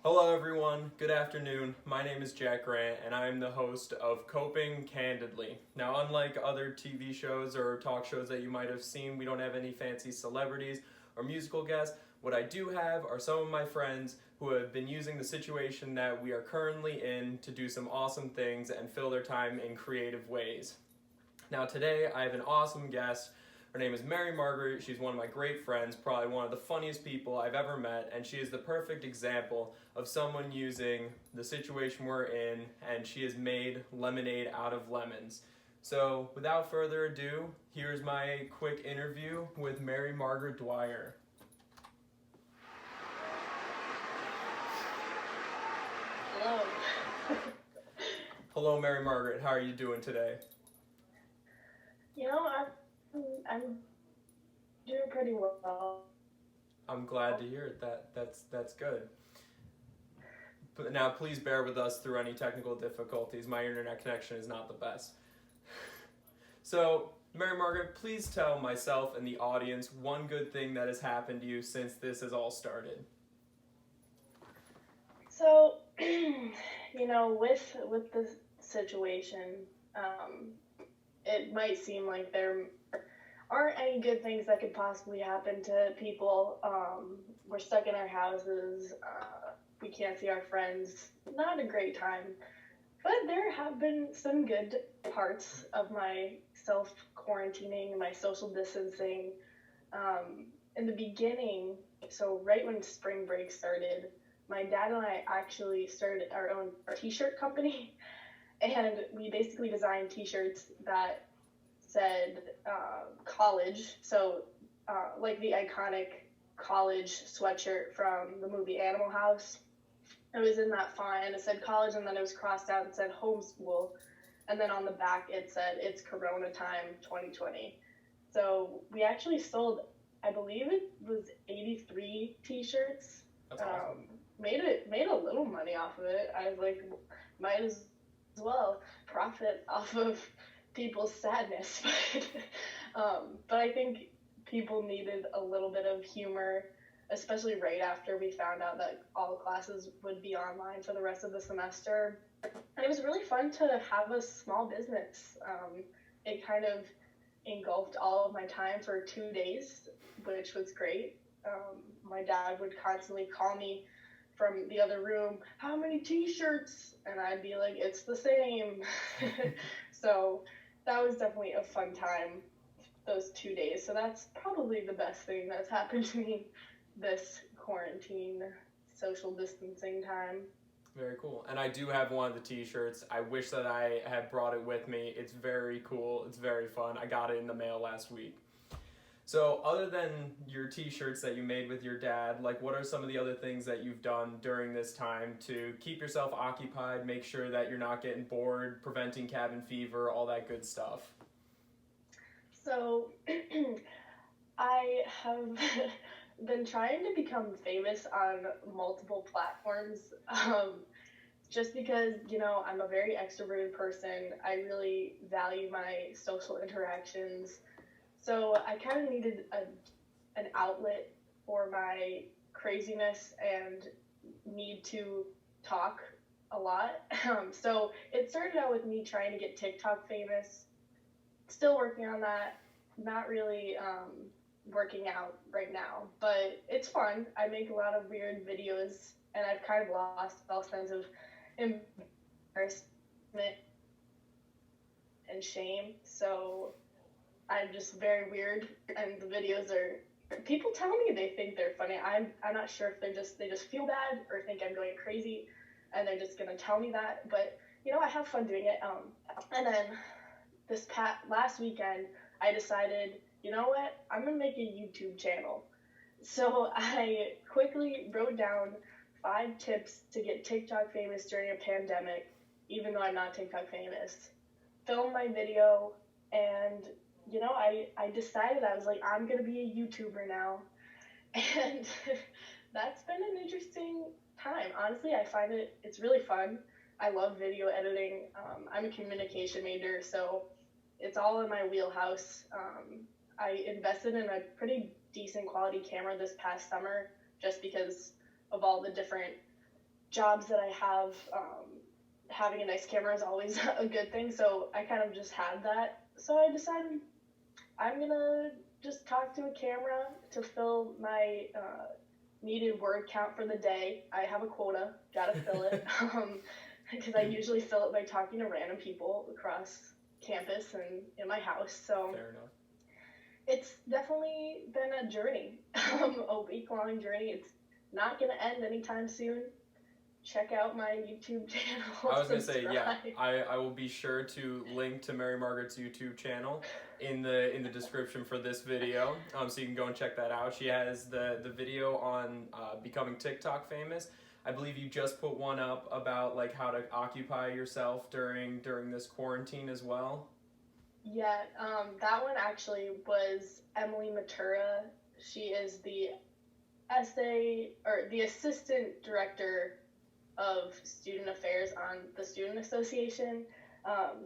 Hello everyone, good afternoon. My name is Jack Grant and I am the host of Coping Candidly. Now, unlike other TV shows or talk shows that you might have seen, we don't have any fancy celebrities or musical guests. What I do have are some of my friends who have been using the situation that we are currently in to do some awesome things and fill their time in creative ways. Now, today I have an awesome guest. Her name is Mary Margaret. She's one of my great friends, probably one of the funniest people I've ever met, and she is the perfect example of someone using the situation we're in, and she has made lemonade out of lemons. So, without further ado, here's my quick interview with Mary Margaret Dwyer. Hello. Hello, Mary Margaret. How are you doing today? I'm doing pretty well. I'm glad to hear it. That's good. But now, please bear with us through any technical difficulties. My internet connection is not the best. So, Mary Margaret, please tell myself and the audience one good thing that has happened to you since this has all started. So, with the situation, it might seem like there aren't any good things that could possibly happen to people. We're stuck in our houses. We can't see our friends. Not a great time. But there have been some good parts of my self-quarantining, my social distancing. In the beginning, so right when spring break started, my dad and I actually started our own t-shirt company. And we basically designed t-shirts that said college. So like the iconic college sweatshirt from the movie Animal House. It was in that font and it said college, and then it was crossed out and said homeschool. And then on the back it said it's Corona time 2020. So we actually sold, I believe it was 83 t-shirts. That's awesome. Made a little money off of it. I was like, might as well profit off of people's sadness. But I think people needed a little bit of humor, especially right after we found out that all classes would be online for the rest of the semester. And it was really fun to have a small business. It kind of engulfed all of my time for 2 days, which was great. My dad would constantly call me from the other room, how many t-shirts? And I'd be like, it's the same. So that was definitely a fun time, those 2 days. So that's probably the best thing that's happened to me this quarantine, social distancing time. Very cool. And I do have one of the t-shirts. I wish that I had brought it with me. It's very cool. It's very fun. I got it in the mail last week. So other than your t-shirts that you made with your dad, like what are some of the other things that you've done during this time to keep yourself occupied, make sure that you're not getting bored, preventing cabin fever, all that good stuff? So I have been trying to become famous on multiple platforms, just because, I'm a very extroverted person. I really value my social interactions. So I kind of needed an outlet for my craziness and need to talk a lot. So it started out with me trying to get TikTok famous. Still working on that. Not really working out right now, but it's fun. I make a lot of weird videos, and I've kind of lost all sense of embarrassment and shame. So I'm just very weird, and the videos are. People tell me they think they're funny. I'm not sure if they just feel bad or think I'm going crazy, and they're just gonna tell me that. But I have fun doing it. And then last weekend, I decided, you know what? I'm gonna make a YouTube channel. So I quickly wrote down 5 tips to get TikTok famous during a pandemic, even though I'm not TikTok famous. Filmed my video, and I decided, I was like, I'm going to be a YouTuber now. And that's been an interesting time. Honestly, I find it's really fun. I love video editing. I'm a communication major, so it's all in my wheelhouse. I invested in a pretty decent quality camera this past summer just because of all the different jobs that I have, having a nice camera is always a good thing. So I kind of just had that. So I decided I'm gonna just talk to a camera to fill my needed word count for the day. I have a quota, gotta fill it, because I usually fill it by talking to random people across campus and in my house. So Fair enough. it's definitely been a journey, a week-long journey. It's not gonna end anytime soon. Check out my YouTube channel. I was gonna say, yeah, subscribe. I will be sure to link to Mary Margaret's YouTube channel in the description for this video, so you can go and check that out. She has the video on becoming TikTok famous. I believe you just put one up about like how to occupy yourself during this quarantine as well. Yeah, that one actually was Emily Matura. She is the assistant director of student affairs on the student association.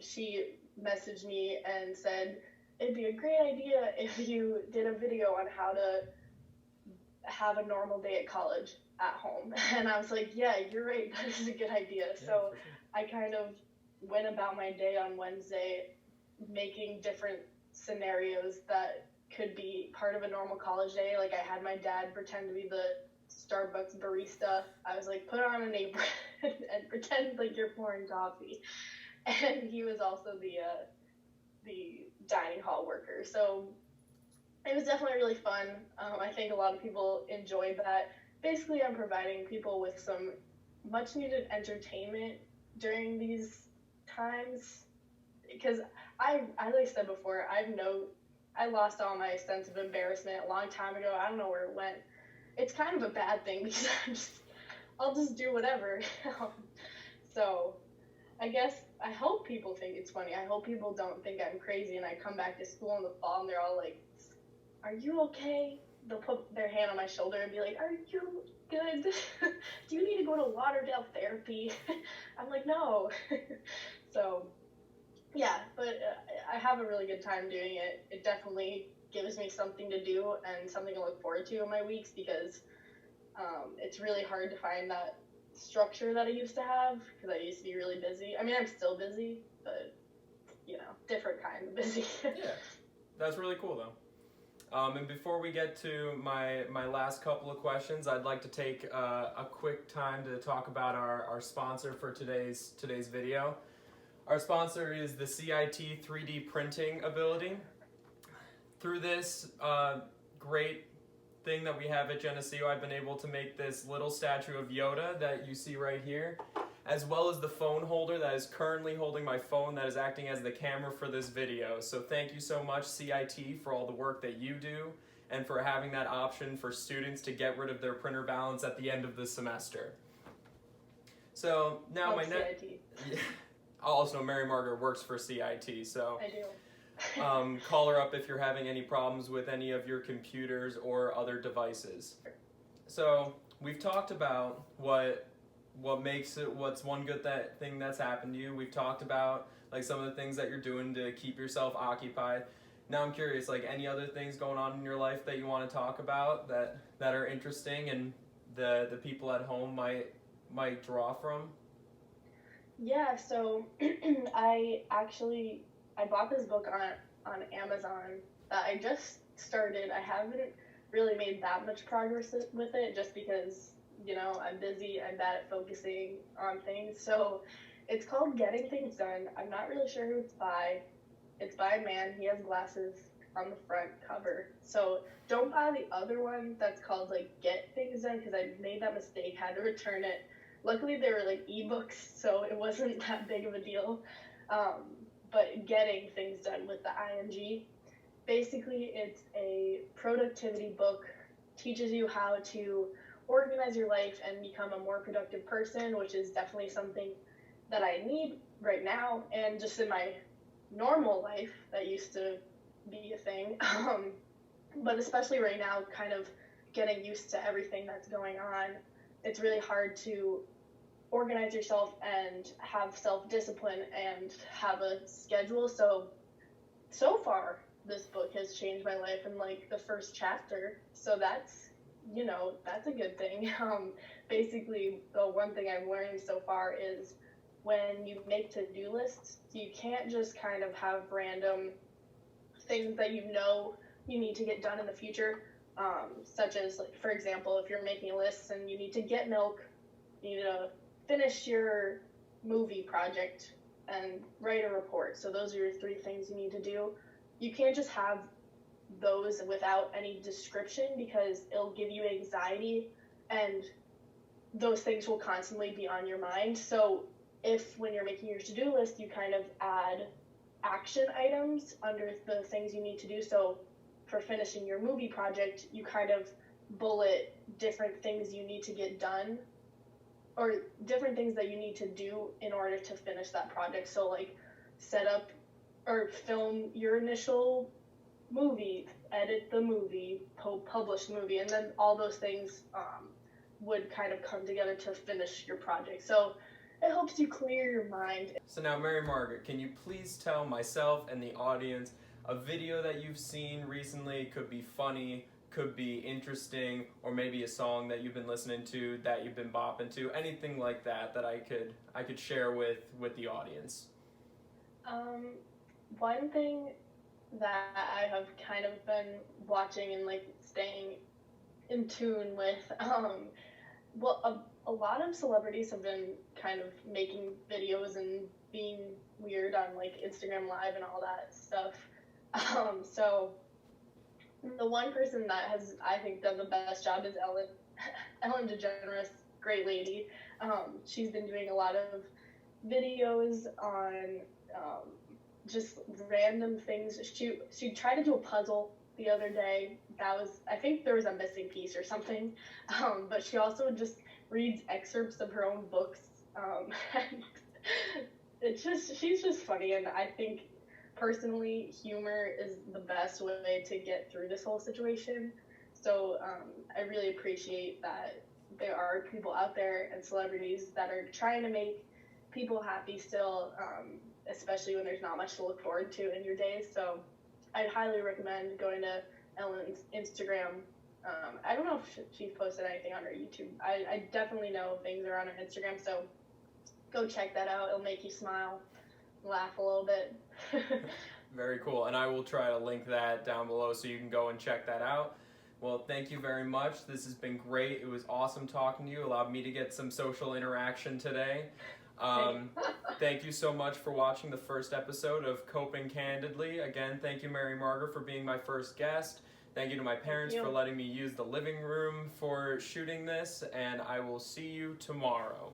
She messaged me and said it'd be a great idea if you did a video on how to have a normal day at college at home. And I was like, yeah, you're right, that is a good idea. Yeah, so for sure. I kind of went about my day on Wednesday making different scenarios that could be part of a normal college day. Like I had my dad pretend to be the Starbucks barista. I was like, put on an apron and pretend like you're pouring coffee. And he was also the dining hall worker. So it was definitely really fun. I think a lot of people enjoyed that. Basically, I'm providing people with some much needed entertainment during these times, because as I said before, I lost all my sense of embarrassment a long time ago. I don't know where it went. It's kind of a bad thing because I'll just do whatever. So I hope people think it's funny. I hope people don't think I'm crazy and I come back to school in the fall and they're all like, are you okay? They'll put their hand on my shoulder and be like, are you good? Do you need to go to Lauderdale therapy? I'm like, no. So yeah, but I have a really good time doing it. It definitely gives me something to do and something to look forward to in my weeks, because it's really hard to find that structure that I used to have, because I used to be really busy. I mean, I'm still busy, but, different kind of busy. Yeah, that's really cool though. And before we get to my last couple of questions, I'd like to take a quick time to talk about our sponsor for today's video. Our sponsor is the CIT 3D printing ability. Through this great thing that we have at Geneseo, I've been able to make this little statue of Yoda that you see right here, as well as the phone holder that is currently holding my phone that is acting as the camera for this video. So thank you so much, CIT, for all the work that you do and for having that option for students to get rid of their printer balance at the end of the semester. So now my next... Yeah. Also, Mary Margaret works for CIT, so... I do. Call her up if you're having any problems with any of your computers or other devices. So we've talked about what makes it, what's one good thing that's happened to you. We've talked about like some of the things that you're doing to keep yourself occupied. Now I'm curious, like any other things going on in your life that you want to talk about that are interesting and the people at home might draw from? Yeah, so I bought this book on Amazon that I just started. I haven't really made that much progress with it just because, I'm busy, I'm bad at focusing on things. So it's called Getting Things Done. I'm not really sure who it's by. It's by a man. He has glasses on the front cover. So don't buy the other one that's called like Get Things Done, because I made that mistake, had to return it. Luckily they were like ebooks, so it wasn't that big of a deal. But Getting Things Done with the ing. Basically, it's a productivity book, teaches you how to organize your life and become a more productive person, which is definitely something that I need right now, and just in my normal life that used to be a thing. But especially right now, kind of getting used to everything that's going on, it's really hard to organize yourself and have self-discipline and have a schedule. So far this book has changed my life in like the first chapter, so that's that's a good thing. Basically, the one thing I've learned so far is when you make to-do lists, you can't just kind of have random things that you need to get done in the future, such as, like, for example, if you're making a list and you need to get milk, you need to finish your movie project and write a report. So those are your three things you need to do. You can't just have those without any description because it'll give you anxiety and those things will constantly be on your mind. So if when you're making your to-do list, you kind of add action items under the things you need to do. So for finishing your movie project, you kind of bullet different things you need to get done or different things that you need to do in order to finish that project. So like set up or film your initial movie, edit the movie, publish the movie, and then all those things would kind of come together to finish your project. So it helps you clear your mind. So now, Mary Margaret, can you please tell myself and the audience a video that you've seen recently? Could be funny, could be interesting, or maybe a song that you've been listening to that you've been bopping to, anything like that that I could share with the audience. One thing that I have kind of been watching and like staying in tune with, a lot of celebrities have been kind of making videos and being weird on like Instagram Live and all that stuff. So the one person that has, I think, done the best job is Ellen DeGeneres, great lady. She's been doing a lot of videos on just random things. She tried to do a puzzle the other day. I think there was a missing piece or something. But she also just reads excerpts of her own books. And she's just funny, and I think personally humor is the best way to get through this whole situation. So I really appreciate that there are people out there and celebrities that are trying to make people happy still, especially when there's not much to look forward to in your days. So I'd highly recommend going to Ellen's Instagram. I don't know if she's posted anything on her YouTube. I definitely know things are on her Instagram, so go check that out. It'll make you smile, laugh a little bit. Very cool, and I will try to link that down below so you can go and check that out. Well, thank you very much. This has been great. It was awesome talking to you. Allowed me to get some social interaction today. Thank you so much for watching the first episode of Coping Candidly. Again, thank you, Mary Margaret, for being my first guest. Thank you to my parents for letting me use the living room for shooting this, and I will see you tomorrow.